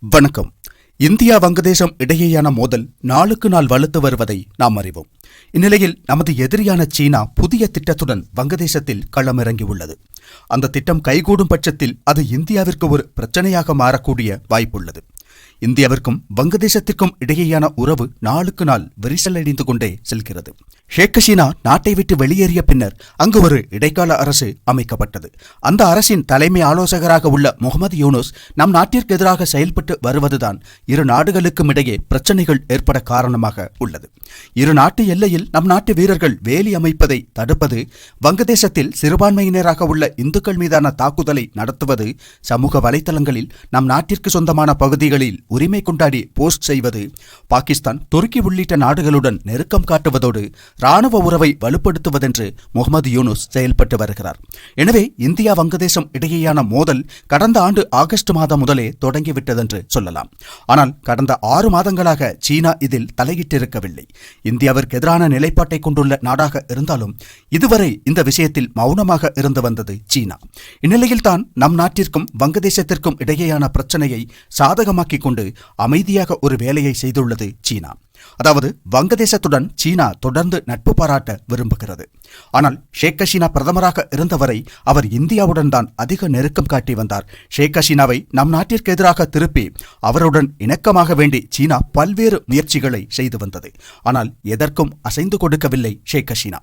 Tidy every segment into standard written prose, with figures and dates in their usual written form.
வணக்கம். இந்தியா வங்கதேசம் இடையேயான மோதல் நாளுக்கு நாள் வலுத்து வருவதை நாம் அறிவோம். இந்நிலையில் நமது எதிரியான சீனா புதிய திட்டத்துடன் வங்கதேசத்தில் களமிறங்கியுள்ளது. அந்த திட்டம் கைகூடும் பட்சத்தில் அது இந்தியாவிற்கு ஒரு பிரச்சனையாக மாறக்கூடிய வாய்ப்புள்ளது. இந்தியாவிற்கும் வங்கதேசத்திற்கும் இடையேயான உறவு நாளுக்கு நாள் விரிசலடைந்து கொண்டே செல்கிறது. ஷேக் ஹசீனா நாட்டை விட்டு வெளியேறிய பின்னர் அங்கு ஒரு இடைக்கால அரசு அமைக்கப்பட்டது. அந்த அரசின் தலைமை ஆலோசகராக உள்ள முகமது யூனுஸ் நம் நாட்டிற்கு எதிராக செயல்பட்டு வருவதுதான் இரு நாடுகளுக்கும் இடையே பிரச்சனைகள் ஏற்பட காரணமாக உள்ளது. இரு நாட்டு எல்லையில் நம் நாட்டு வீரர்கள் வேலி அமைப்பதை தடுப்பது, வங்கதேசத்தில் சிறுபான்மையினராக உள்ள இந்துக்கள் மீதான தாக்குதலை நடத்துவது, சமூக வலைதளங்களில் நம் நாட்டிற்கு சொந்தமான பகுதிகளில் உரிமை கொண்டாடி போஸ்ட் செய்வது, பாகிஸ்தான், துருக்கி உள்ளிட்ட நாடுகளுடன் நெருக்கம் காட்டுவதோடு ராணுவ உறவை வலுப்படுத்துவதென்று முகமது யூனுஸ் செயல்பட்டு வருகிறார். எனவே இந்தியா வங்கதேசம் இடையேயான மோதல் கடந்த ஆண்டு ஆகஸ்ட் மாதம் முதலே தொடங்கிவிட்டதென்று சொல்லலாம். ஆனால் கடந்த 6 மாதங்களாக சீனா இதில் தலையிட்டிருக்கவில்லை. இந்தியாவிற்கு எதிரான நிலைப்பாட்டை கொண்டுள்ள நாடாக இருந்தாலும் இதுவரை இந்த விஷயத்தில் மௌனமாக இருந்து வந்தது சீனா. இந்நிலையில்தான் நம் நாட்டிற்கும் வங்கதேசத்திற்கும் இடையேயான பிரச்சனையை சாதகமாக்கிக் கொண்டு அமைதியாக ஒரு வேலையை செய்துள்ளது சீனா. அதாவது வங்கதேசத்துடன் சீனா தொடர்ந்து நட்பு பாராட்ட விரும்புகிறது. ஆனால் ஷேக் ஹசீனா பிரதமராக இருந்தவரை அவர் இந்தியாவுடன் தான் அதிக நெருக்கம் காட்டி வந்தார். ஷேக் ஹசீனாவை நம் நாட்டிற்கு எதிராக திருப்பி அவருடன் இணக்கமாக வேண்டி சீனா பல்வேறு முயற்சிகளை செய்து வந்தது. ஆனால் எதற்கும் அசைந்து கொடுக்கவில்லை ஷேக் ஹசீனா.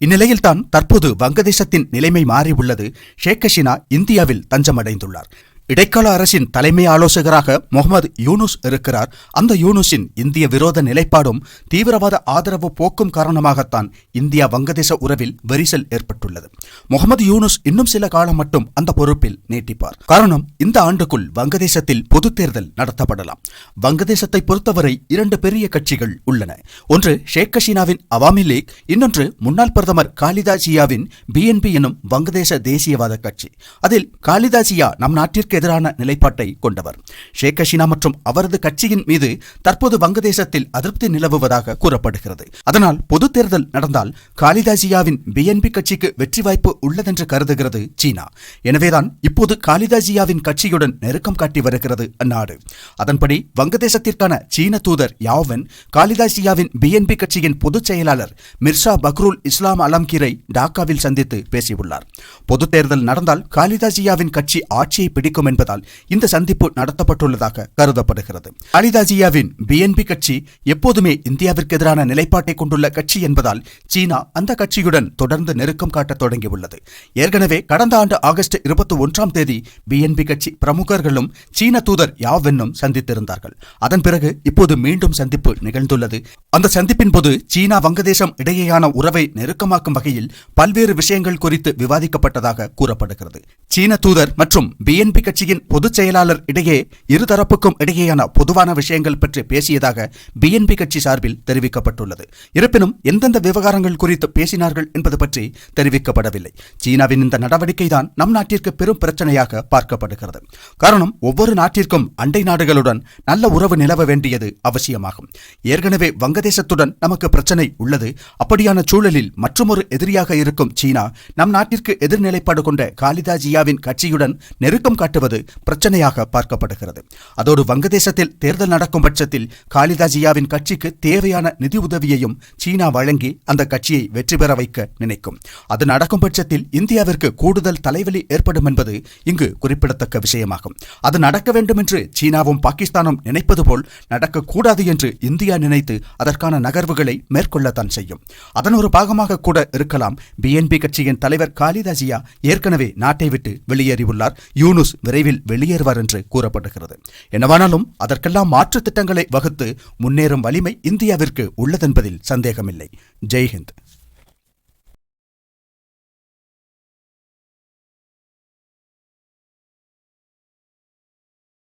இந்நிலையில்தான் தற்போது வங்கதேசத்தின் நிலைமை மாறியுள்ளது. ஷேக் ஹசீனா இந்தியாவில் தஞ்சமடைந்துள்ளார். இடைக்கால அரசின் தலைமை ஆலோசகராக முகமது யூனுஸ் இருக்கிறார். அந்த யூனுஸின் இந்திய விரோத நிலைப்பாடும் தீவிரவாத ஆதரவு போக்கும் காரணமாகத்தான் இந்தியா வங்கதேச உறவில் விரிசல் ஏற்பட்டுள்ளது. முகமது யூனுஸ் இன்னும் சில காலம் மட்டும் அந்த பொறுப்பில் நீட்டிப்பார். காரணம், இந்த ஆண்டுக்குள் வங்கதேசத்தில் பொது தேர்தல் நடத்தப்படலாம். வங்கதேசத்தை பொறுத்தவரை 2 பெரிய கட்சிகள் உள்ளன. ஒன்று ஷேக் ஹசீனாவின் அவாமி லீக், இன்னொன்று முன்னாள் பிரதமர் காலிதா ஜியாவின் BNP எனும் வங்கதேச தேசியவாத கட்சி. அதில் காலிதா ஜியா நம் நாட்டிற்கு எதிரான நிலைப்பாட்டை கொண்டவர். ஷேக் ஹசீனா மற்றும் அவரது கட்சியின் மீது தற்போது வங்கதேசத்தில் அதிருப்தி நிலவுவதாக கூறப்படுகிறது. அதனால் பொது தேர்தல் நடந்தால் காலிதா ஜியாவின் BNP கட்சிக்கு வெற்றி வாய்ப்பு உள்ளதென்று கருதுகிறது சீனா. எனவேதான் இப்போது காலிதா ஜியாவின் கட்சியுடன் நெருக்கம் காட்டி வருகிறது அந்நாடு. அதன்படி வங்கதேசத்திற்கான சீன தூதர் யாவென் காலிதா ஜியாவின் BNP கட்சியின் பொதுச் செயலாளர் மிர்சா பக்ருல் இஸ்லாம் அலம்கீரை டாக்காவில் சந்தித்து பேசியுள்ளார். பொது தேர்தல் நடந்தால் காலிதா ஜியாவின் கட்சி ஆட்சியை பிடிக்கும் என்பதால் இந்த சந்திப்பு நடத்தப்பட்டுள்ளதாக கருதப்படுகிறது. காலிதா ஜியாவின் BNP கட்சி எப்போதுமே இந்தியாவிற்கு எதிரான நிலைப்பாட்டை கொண்டுள்ள கட்சி என்பதால் சீனா அந்த கட்சியுடன் தொடர்ந்து நெருக்கம் காட்ட தொடங்கியுள்ளது. ஏற்கனவே கடந்த ஆண்டு ஆகஸ்ட் 21ஆம் தேதி BNP கட்சி பிரமுகர்களும் சீன தூதர் யாவென்னும் சந்தித்திருந்தார்கள். அதன் பிறகு இப்போது மீண்டும் சந்திப்பு நிகழ்ந்துள்ளது. அந்த சந்திப்பின் போது சீனா வங்கதேசம் இடையேயான உறவை நெருக்கமாக்கும் வகையில் பல்வேறு விஷயங்கள் குறித்து விவாதிக்கப்பட்டதாக கூறப்படுகிறது. சீன தூதர் மற்றும் BNP கட்சியின் பொதுச் செயலாளர் இடையே இருதரப்புக்கும் இடையேயான பொதுவான விஷயங்கள் பற்றி பேசியதாக BNP கட்சி சார்பில் தெரிவிக்கப்பட்டுள்ளது. இருப்பினும் எந்தெந்த விவகாரங்கள் குறித்து பேசினார்கள் என்பது பற்றி தெரிவிக்கப்படவில்லை. சீனாவின் இந்த நடவடிக்கை தான் நம் நாட்டிற்கு பெரும் பிரச்சனையாக பார்க்கப்படுகிறது. காரணம், ஒவ்வொரு நாட்டிற்கும் அண்டை நாடுகளுடன் நல்ல உறவு நிலவ வேண்டியது அவசியமாகும். ஏற்கனவே வங்கதேசத்துடன் நமக்கு பிரச்சனை உள்ளது. அப்படியான சூழலில் மற்றொரு எதிரியாக இருக்கும் சீனா நம் நாட்டிற்கு எதிர்நிலைப்பாடு கொண்ட காலிதா ஜியாவின் கட்சியுடன் நெருக்கம் காட்டுவது பிரச்சனையாக பார்க்கப்படுகிறது. அதோடு வங்கதேசத்தில் தேர்தல் நடக்கும் பட்சத்தில் காலிதா ஜியாவின் கட்சிக்கு தேவையான நிதி உதவியையும் சீனா வழங்கி அந்த கட்சியை வெற்றி பெற வைக்க நினைக்கும். அது நடக்கும் பட்சத்தில் இந்தியாவிற்கு கூடுதல் தலைவலி ஏற்படும் என்பது இங்கு குறிப்பிடத்தக்க விஷயமாகும். அது நடக்க வேண்டும் என்று சீனாவும் பாகிஸ்தானும் நினைப்பது போல் நடக்கக்கூடாது என்று இந்தியா நினைத்து அதற்கான நகர்வுகளை மேற்கொள்ளத்தான் செய்யும். அதன் ஒரு பாகமாக கூட இருக்கலாம் BNP கட்சியின் தலைவர் காலிதா ஜியா ஏற்கனவே நாட்டை விட்டு வெளியேறியுள்ளார். யூனுஸ் விரைவில் வெளியேறுவார் என்று கூறப்படுகிறது. என்னவானாலும் அதற்கெல்லாம் மாற்று திட்டங்களை வகுத்து முன்னேறும் வலிமை இந்தியாவிற்கு உள்ளதென்பதில் சந்தேகமில்லை. ஜெய்ஹிந்த்.